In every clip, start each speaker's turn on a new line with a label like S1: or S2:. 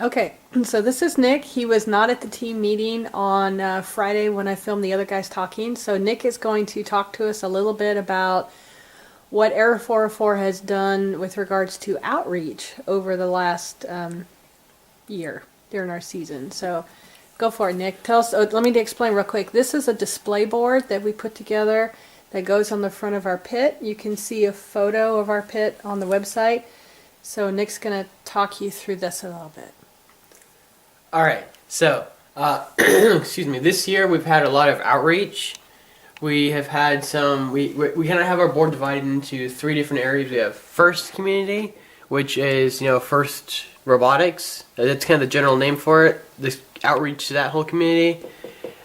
S1: Okay, so this is Nick. He was not at the team meeting on Friday when I filmed the other guys talking. So Nick is going to talk to us a little bit about what Era 404 has done with regards to outreach over the last year during our season. So go for it, Nick. Tell us. Oh, let me explain real quick. This is a display board that we put together that goes on the front of our pit. You can see a photo of our pit on the website. So Nick's going to talk you through this a little bit.
S2: All right, so excuse me. This year we've had a lot of outreach. We have had some. We kind of have our board divided into three different areas. We have first community, which is first robotics. That's kind of the general name for it. This outreach to that whole community.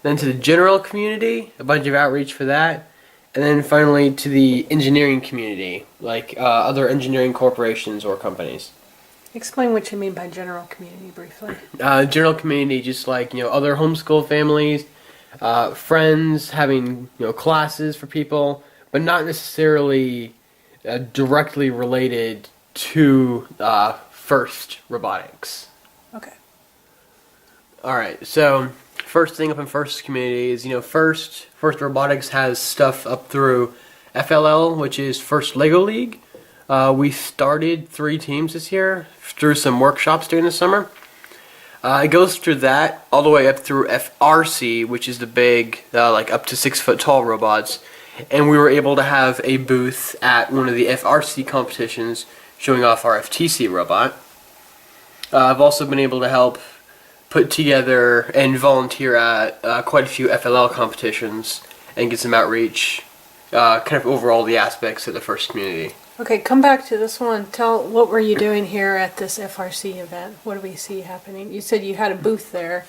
S2: Then to the general community, a bunch of outreach for that. And then finally to the engineering community, like other engineering corporations or companies.
S1: Explain what you mean by general community briefly.
S2: General community, just like other homeschool families, friends, having classes for people, but not necessarily directly related to FIRST robotics.
S1: Okay.
S2: All right, so first thing up in FIRST community is FIRST robotics has stuff up through FLL, which is First Lego League. We started 3 teams this year through some workshops during the summer. It goes through that all the way up through FRC, which is the big, like up to 6 foot tall robots. And we were able to have a booth at one of the FRC competitions showing off our FTC robot. I've also been able to help put together and volunteer at quite a few FLL competitions and get some outreach, kind of over all the aspects of the FIRST community.
S1: Okay, come back to this one. Tell what were you doing here at this FRC event? What do we see happening? You said you had a booth there.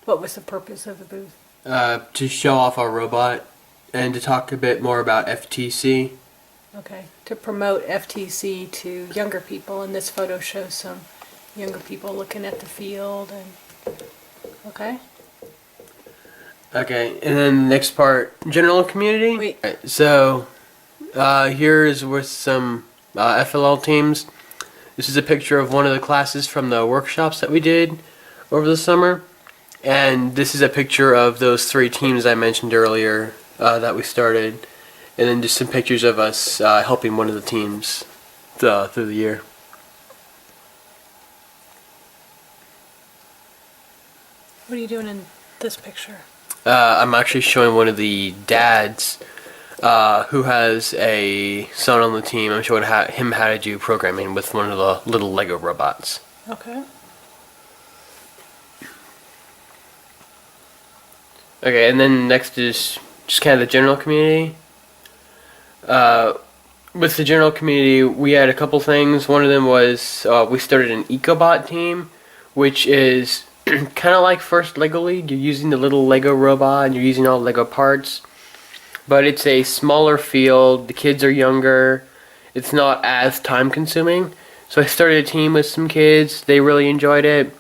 S1: What was the purpose of the booth?
S2: To show off our robot and to talk a bit more about FTC.
S1: Okay, to promote FTC to younger people, and this photo shows some younger people looking at the field. And okay.
S2: Okay, and then the next part, general community.
S1: Wait.
S2: Right, so here is with some FLL teams. This is a picture of one of the classes from the workshops that we did over the summer. And this is a picture of those 3 teams I mentioned earlier that we started. And then just some pictures of us helping one of the teams through the year.
S1: What are you doing in this picture?
S2: I'm actually showing one of the dads who has a son on the team. I'm showing him how to do programming with one of the little Lego robots.
S1: Okay.
S2: Okay, and then next is just kind of the general community. With the general community, we had a couple things. One of them was we started an EcoBot team, which is kind of like First Lego League. You're using the little Lego robot and you're using all Lego parts. But it's a smaller field, the kids are younger, it's not as time consuming. So I started a team with some kids, they really enjoyed it.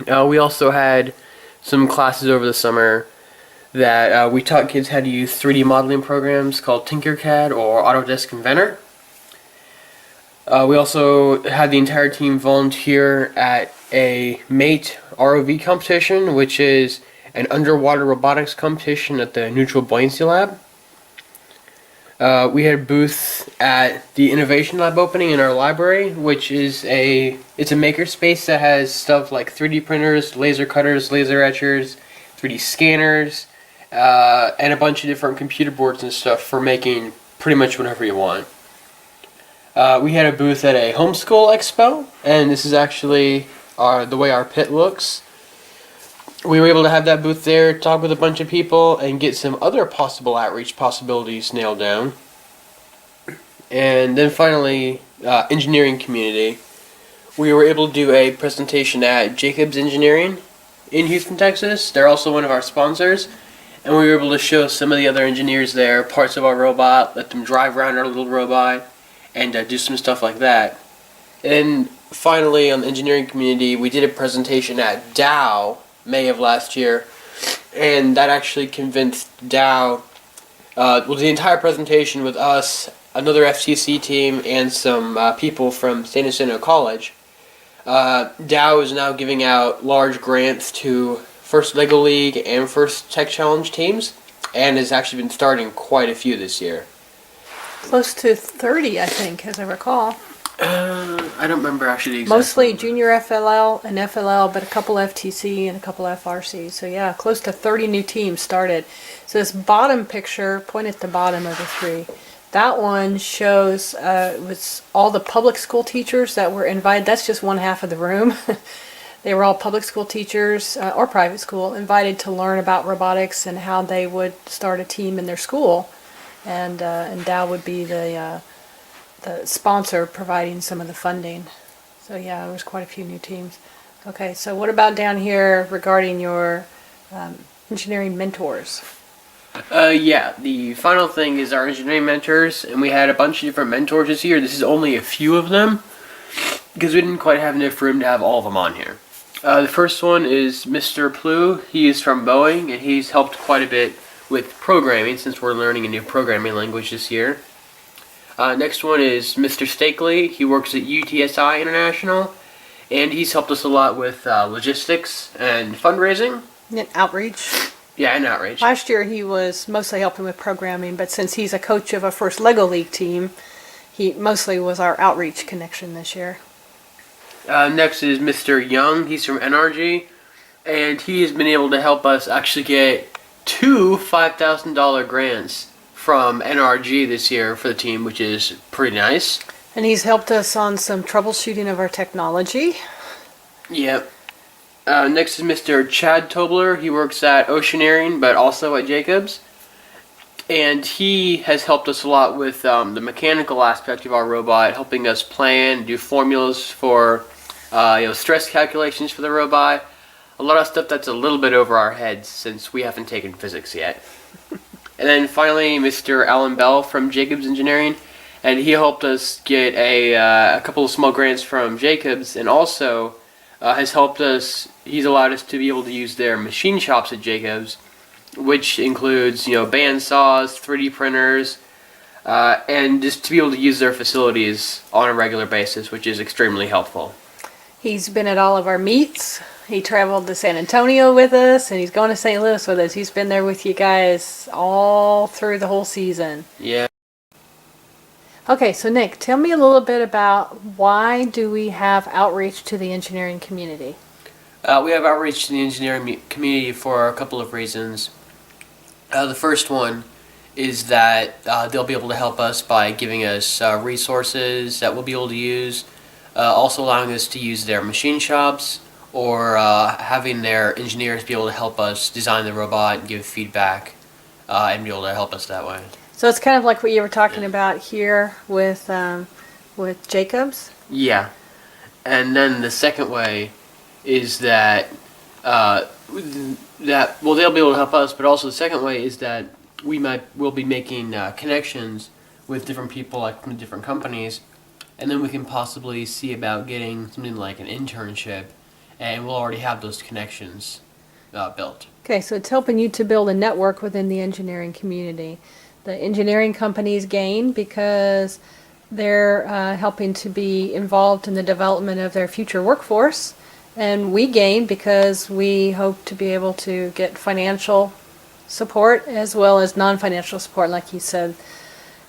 S2: We also had some classes over the summer that we taught kids how to use 3D modeling programs called Tinkercad or Autodesk Inventor. We also had the entire team volunteer at a MATE ROV competition, which is an underwater robotics competition at the Neutral Buoyancy Lab. We had a booth at the Innovation Lab opening in our library, which is it's a makerspace that has stuff like 3D printers, laser cutters, laser etchers, 3D scanners, and a bunch of different computer boards and stuff for making pretty much whatever you want. We had a booth at a homeschool expo, and this is actually the way our pit looks. We were able to have that booth there, talk with a bunch of people, and get some other possible outreach possibilities nailed down. And then finally, engineering community. We were able to do a presentation at Jacobs Engineering in Houston, Texas. They're also one of our sponsors. And we were able to show some of the other engineers there parts of our robot, let them drive around our little robot, and do some stuff like that. And finally, on the engineering community, we did a presentation at Dow May of last year, and that actually convinced Dow, the entire presentation with us, another FTC team, and some people from San Jacinto College, Dow is now giving out large grants to First Lego League and First Tech Challenge teams, and has actually been starting quite a few this year.
S1: Close to 30, I think, as I recall.
S2: I don't remember actually the exact
S1: Mostly
S2: number.
S1: junior FLL and FLL, but a couple FTC and a couple FRC. So yeah, close to 30 new teams started. So this bottom picture, point at the bottom of the three, that one shows was all the public school teachers that were invited. That's just one half of the room. They were all public school teachers or private school invited to learn about robotics and how they would start a team in their school. And Dow would be the sponsor providing some of the funding. So yeah, there was quite a few new teams. Okay, so what about down here regarding your engineering mentors?
S2: Yeah, the final thing is our engineering mentors, and we had a bunch of different mentors this year. This is only a few of them, because we didn't quite have enough room to have all of them on here. The first one is Mr. Plu. He is from Boeing, and he's helped quite a bit with programming, since we're learning a new programming language this year. Next one is Mr. Stakely. He works at UTSI International, and he's helped us a lot with logistics and fundraising.
S1: And outreach.
S2: Yeah, and outreach.
S1: Last year he was mostly helping with programming, but since he's a coach of a first Lego League team, he mostly was our outreach connection this year.
S2: Next is Mr. Young. He's from NRG, and he has been able to help us actually get 2 $5,000 grants from NRG this year for the team, which is pretty nice.
S1: And he's helped us on some troubleshooting of our technology.
S2: Yep. Next is Mr. Chad Tobler. He works at Oceaneering, but also at Jacobs. And he has helped us a lot with the mechanical aspect of our robot, helping us plan, do formulas for stress calculations for the robot. A lot of stuff that's a little bit over our heads since we haven't taken physics yet. And then finally, Mr. Alan Bell from Jacobs Engineering, and he helped us get a couple of small grants from Jacobs, and also has helped us. He's allowed us to be able to use their machine shops at Jacobs, which includes band saws, 3D printers, and just to be able to use their facilities on a regular basis, which is extremely helpful.
S1: He's been at all of our meets. He traveled to San Antonio with us, and he's going to St. Louis with us. He's been there with you guys all through the whole season.
S2: Yeah.
S1: Okay, so Nick, tell me a little bit about why do we have outreach to the engineering community?
S2: We have outreach to the engineering community for a couple of reasons. The first one is that they'll be able to help us by giving us resources that we'll be able to use, also allowing us to use their machine shops, or having their engineers be able to help us design the robot and give feedback and be able to help us that way.
S1: So it's kind of like what you were talking about here with Jacobs?
S2: Yeah. And then the second way is that they'll be able to help us, but also the second way is that we'll be making connections with different people, like from different companies, and then we can possibly see about getting something like an internship, and we'll already have those connections built.
S1: Okay, so it's helping you to build a network within the engineering community. The engineering companies gain because they're helping to be involved in the development of their future workforce, and we gain because we hope to be able to get financial support as well as non-financial support, like you said,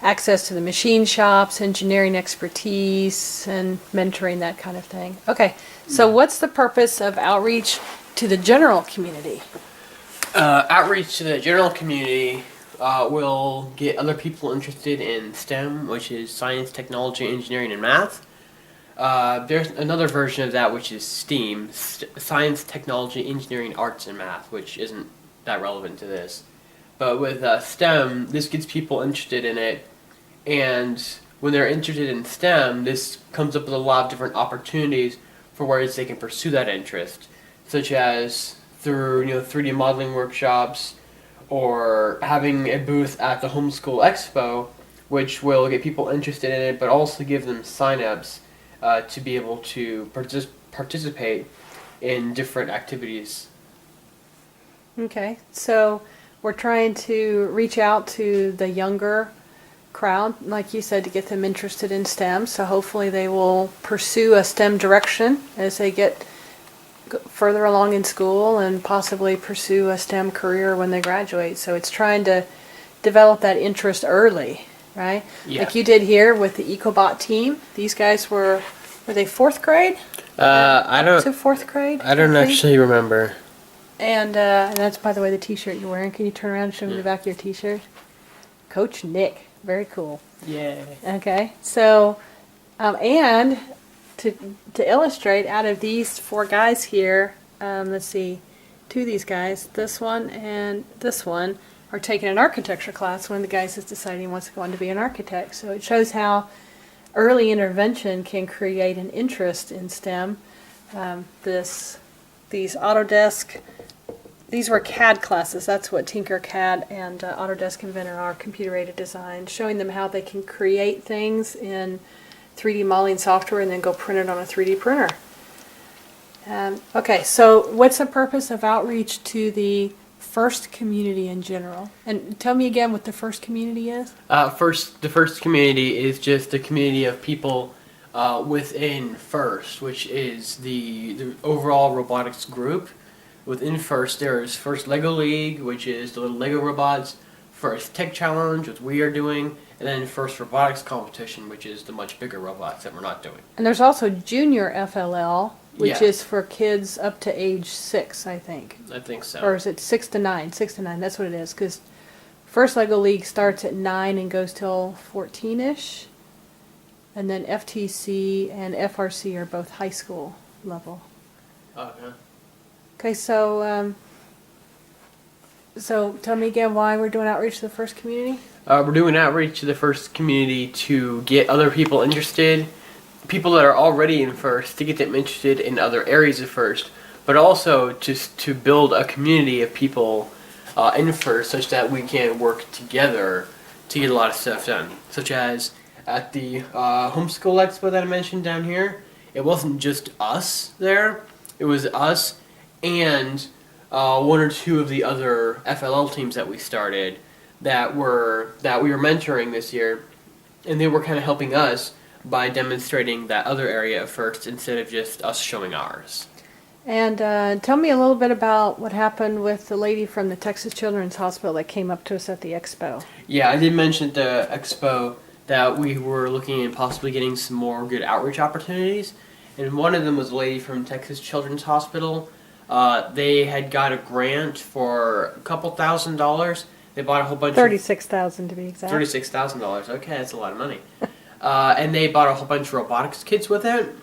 S1: access to the machine shops, engineering expertise, and mentoring, that kind of thing. Okay, so what's the purpose of outreach to the general community?
S2: Outreach to the general community will get other people interested in STEM, which is science, technology, engineering, and math. There's another version of that, which is STEAM, science, technology, engineering, arts, and math, which isn't that relevant to this. But with STEM, this gets people interested in it, and when they're interested in STEM, this comes up with a lot of different opportunities for ways they can pursue that interest, such as through 3D modeling workshops, or having a booth at the Homeschool Expo, which will get people interested in it, but also give them sign-ups to be able to participate in different activities.
S1: Okay, so we're trying to reach out to the younger crowd, like you said, to get them interested in STEM. So hopefully they will pursue a STEM direction as they get further along in school and possibly pursue a STEM career when they graduate. So it's trying to develop that interest early, right?
S2: Yeah.
S1: Like you did here with the EcoBot team. These guys were they fourth grade?
S2: I don't.
S1: To fourth grade?
S2: I don't
S1: think?
S2: actually remember.
S1: And that's, by the way, the T-shirt you're wearing. Can you turn around and show me the back of your T-shirt? Coach Nick. Very cool.
S2: Yeah.
S1: Okay. So, and to illustrate, out of these four guys here, let's see, two of these guys, this one and this one, are taking an architecture class. One of the guys is deciding he wants to go on to be an architect. So it shows how early intervention can create an interest in STEM. These Autodesk, these were CAD classes. That's what Tinkercad and Autodesk Inventor are, computer-aided design, showing them how they can create things in 3D modeling software and then go print it on a 3D printer. Okay, so what's the purpose of outreach to the first community in general? And tell me again what the first community is.
S2: The first community is just a community of people within FIRST, which is the overall robotics group. Within FIRST, there is FIRST Lego League, which is the little Lego robots, FIRST Tech Challenge, which we are doing, and then FIRST Robotics Competition, which is the much bigger robots that we're not doing.
S1: And there's also Junior FLL, which
S2: Yeah.
S1: is for kids up to age 6, I think.
S2: I think so.
S1: Or is it 6 to 9? 6 to 9, that's what it is. Because First Lego League starts at 9 and goes till 14-ish. And then FTC and FRC are both high school level.
S2: Okay.
S1: Okay, so tell me again why we're doing outreach to the first community?
S2: We're doing outreach to the FIRST community to get other people interested, people that are already in FIRST, to get them interested in other areas of FIRST, but also just to build a community of people in FIRST such that we can work together to get a lot of stuff done. Such as at the homeschool expo that I mentioned down here, it wasn't just us there, it was us and one or two of the other FLL teams that we started that we were mentoring this year, and they were kind of helping us by demonstrating that other area of FIRST instead of just us showing ours.
S1: And tell me a little bit about what happened with the lady from the Texas Children's Hospital that came up to us at the expo.
S2: Yeah, I did mention at the expo that we were looking at possibly getting some more good outreach opportunities, and one of them was a lady from Texas Children's Hospital. They had got a grant for a couple $1,000s. They bought a whole bunch
S1: $36,000 to be exact.
S2: $36,000. Okay, that's a lot of money. And they bought a whole bunch of robotics kits with it,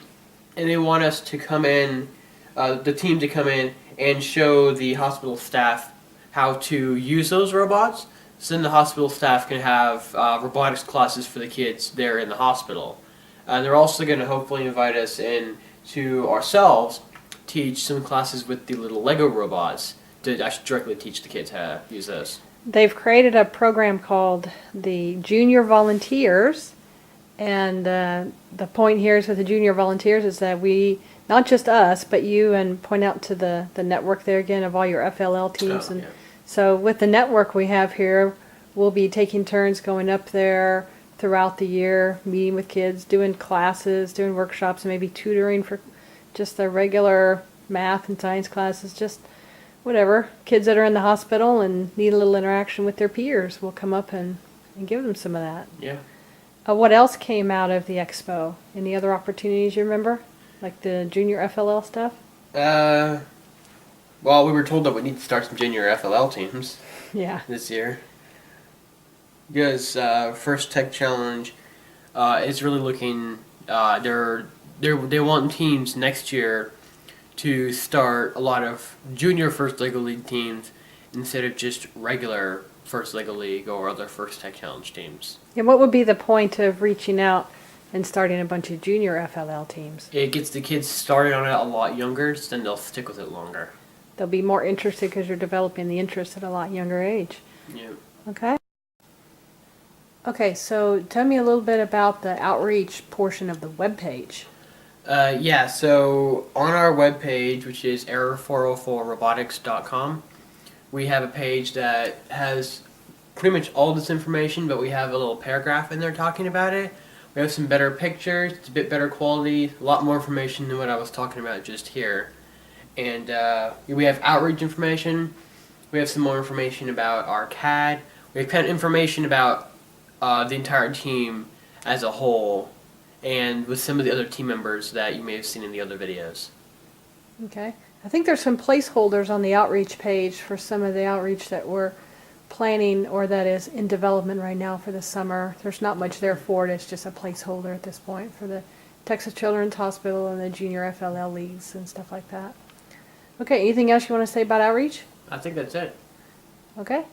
S2: and they want us to come in, the team to come in and show the hospital staff how to use those robots. So then the hospital staff can have robotics classes for the kids there in the hospital. They're also going to hopefully invite us in to ourselves teach some classes with the little Lego robots to actually directly teach the kids how to use those.
S1: They've created a program called the Junior Volunteers, and the point here is with the Junior Volunteers is that we, not just us, but you, and point out to the network there again of all your FLL teams. And
S2: yeah.
S1: so with the network we have here, we'll be taking turns going up there throughout the year, meeting with kids, doing classes, doing workshops, and maybe tutoring for just the regular math and science classes, just whatever. Kids that are in the hospital and need a little interaction with their peers, we'll come up and give them some of that.
S2: Yeah.
S1: What else came out of the expo? Any other opportunities you remember? Like the junior FLL stuff?
S2: Well, we were told that we need to start some junior FLL teams
S1: Yeah.
S2: this year. Because First Tech Challenge is really looking. They want teams next year to start a lot of junior First Lego League teams instead of just regular First Lego League or other First Tech Challenge teams.
S1: And what would be the point of reaching out and starting a bunch of junior FLL teams?
S2: It gets the kids started on it a lot younger, so then they'll stick with it longer.
S1: They'll be more interested because you're developing the interest at a lot younger age.
S2: Yeah.
S1: Okay. Okay, so tell me a little bit about the outreach portion of the webpage.
S2: Yeah, so on our webpage, which is error404robotics.com, we have a page that has pretty much all this information, but we have a little paragraph in there talking about it. We have some better pictures, it's a bit better quality, a lot more information than what I was talking about just here. And we have outreach information. We have some more information about our CAD. We have kind of information about the entire team as a whole, and with some of the other team members that you may have seen in the other videos.
S1: Okay. I think there's some placeholders on the outreach page for some of the outreach that we're planning or that is in development right now for the summer. There's not much there for it. It's just a placeholder at this point for the Texas Children's Hospital and the junior FLL leagues and stuff like that. Okay, anything else you want to say about outreach?
S2: I think that's it.
S1: Okay,